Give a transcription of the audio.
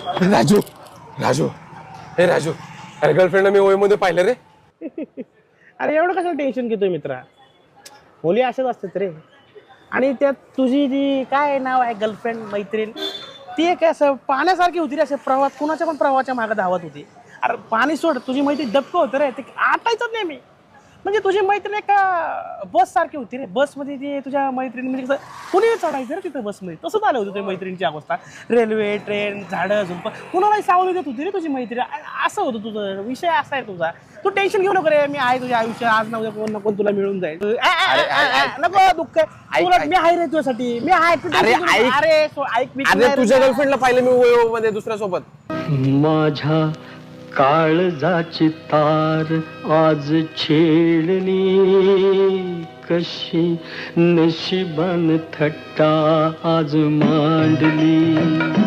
राजू राजू हे राजू, अरे गर्लफ्रेंड मी ओय मध्ये पाहिलं रे. अरे एवढं कसं टेन्शन घेतोय मित्रा? मुली अशाच असतात रे. आणि त्यात तुझी जी काय नाव आहे गर्लफ्रेंड मैत्रीण, ती एक असं पाण्यासारखी होती रे. असं प्रवास, कुणाच्या पण प्रवाहाच्या मागे धावत होती. अरे पाणी सोड, तुझी मैत्रीण डबकं होतं रे, ते आटायचं नाही मी. म्हणजे तुझी मैत्रीण एका बस सारखी होती रे. बसमध्ये ती तुझ्या मैत्रिणी म्हणजे कसं कुणी चढायचं रे तिथं बसमध्ये, तसंच आलं होतं तुझ्या मैत्रिणीची अवस्था. रेल्वे, ट्रेन, झाडं झुंप, कुणालाही सावली देत होती रे तुझी मैत्रीण. असं होतं तुझं, विषय असा आहे तुझा. तू टेन्शन घेऊ नको रे, मी आहे तुझ्या आयुष्य. आज ना उद्या कोण ना कोण तुला मिळून जाईल. नको दुःख, मी आहे रे तुझ्यासाठी, मी आहे. अरे ऐक, ऐक मी तुझ्या गर्लफ्रेंडला पाहिलं मी ओय मध्ये दुसऱ्या सोबत. माझ्या काळजाची तार आज छेडली, कशी नशिबान थट्टा आज मांडली.